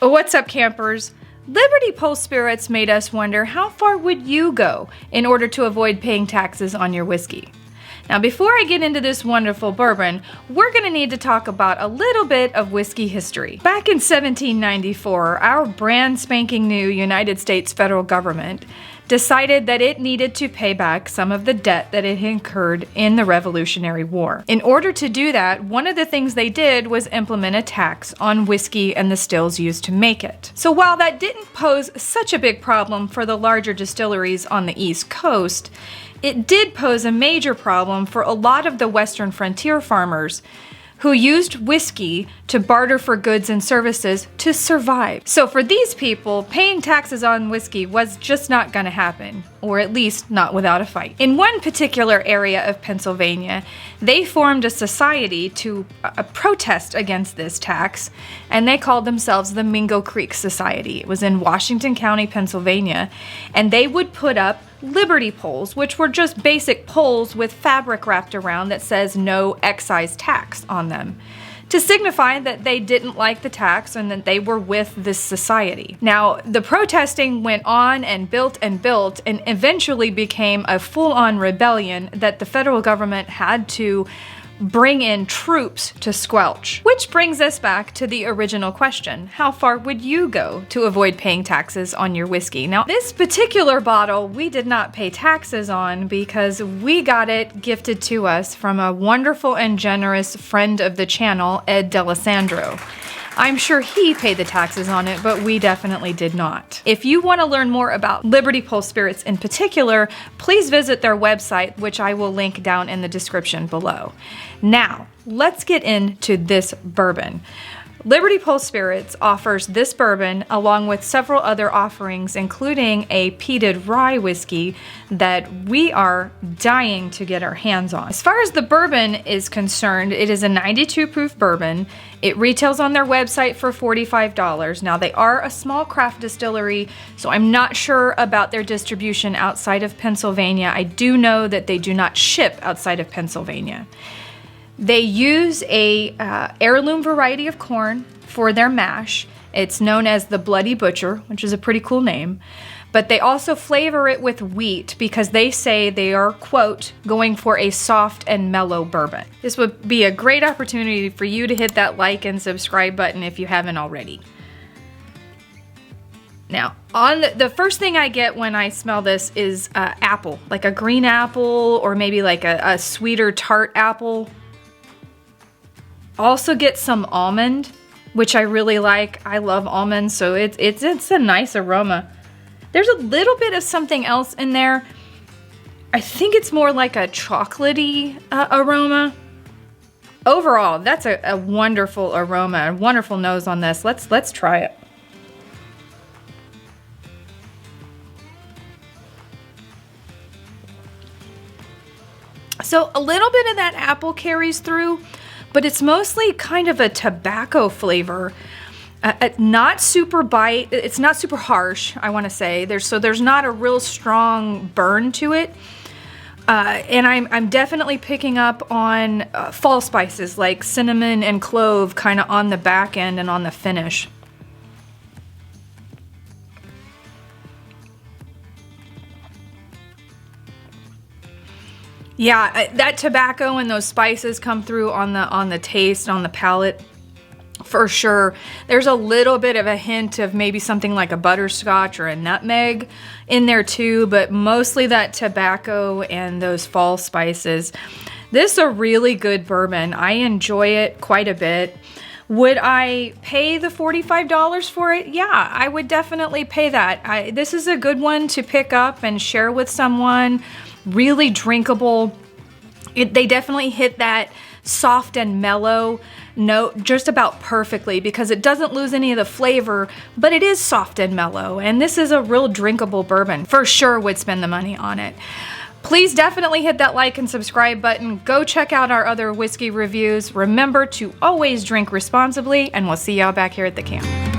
What's up, campers? Liberty Pole Spirits made us wonder, how far would you go in order to avoid paying taxes on your whiskey? Now, before I get into this wonderful bourbon, we're going to need to talk about a little bit of whiskey history. Back in 1794, our brand spanking new United States federal government decided that it needed to pay back some of the debt that it had incurred in the Revolutionary War. In order to do that, one of the things they did was implement a tax on whiskey and the stills used to make it. So while that didn't pose such a big problem for the larger distilleries on the East Coast, it did pose a major problem for a lot of the Western frontier farmers who used whiskey to barter for goods and services to survive. So for these people, paying taxes on whiskey was just not gonna happen, or at least not without a fight. In one particular area of Pennsylvania, they formed a society to protest against this tax, and they called themselves the Mingo Creek Society. It was in Washington County, Pennsylvania, and they would put up liberty poles, which were just basic poles with fabric wrapped around that says no excise tax on them, to signify that they didn't like the tax and that they were with this society. Now, the protesting went on and built and eventually became a full-on rebellion that the federal government had to bring in troops to squelch. Which brings us back to the original question: how far would you go to avoid paying taxes on your whiskey? Now, this particular bottle we did not pay taxes on because we got it gifted to us from a wonderful and generous friend of the channel, Ed D'Alessandro. I'm sure he paid the taxes on it, but we definitely did not. If you want to learn more about Liberty Pole Spirits in particular, please visit their website, which I will link down in the description below. Now, let's get into this bourbon. Liberty Pole Spirits offers this bourbon along with several other offerings, including a peated rye whiskey that we are dying to get our hands on. As far as the bourbon is concerned, it is a 92 proof bourbon. It retails on their website for $45. Now, they are a small craft distillery, so I'm not sure about their distribution outside of Pennsylvania. I do know that they do not ship outside of Pennsylvania. They use a heirloom variety of corn for their mash. It's known as the Bloody Butcher, which is a pretty cool name. But they also flavor it with wheat because they say they are, quote, going for a soft and mellow bourbon. This would be a great opportunity for you to hit that like and subscribe button if you haven't already. Now, on the first thing I get when I smell this is apple, like a green apple or maybe like a sweeter tart apple. Also get some almond, which I really like. I love almonds, so it's a nice aroma. There's a little bit of something else in there. I think it's more like a chocolatey aroma. Overall, that's a wonderful aroma, a wonderful nose on this. Let's try it. So a little bit of that apple carries through, but it's mostly kind of a tobacco flavor. Not super bite, it's not super harsh, I want to say. There's not a real strong burn to it. And I'm definitely picking up on fall spices like cinnamon and clove kind of on the back end and on the finish. Yeah, that tobacco and those spices come through on the taste, on the palate, for sure. There's a little bit of a hint of maybe something like a butterscotch or a nutmeg in there too, but mostly that tobacco and those fall spices. This is a really good bourbon. I enjoy it quite a bit. Would I pay the $45 for it? Yeah, I would definitely pay that. This is a good one to pick up and share with someone. Really drinkable. They definitely hit that soft and mellow note just about perfectly because it doesn't lose any of the flavor, but it is soft and mellow. And this is a real drinkable bourbon. For sure would spend the money on it. Please definitely hit that like and subscribe button. Go check out our other whiskey reviews. Remember to always drink responsibly, and we'll see y'all back here at the camp.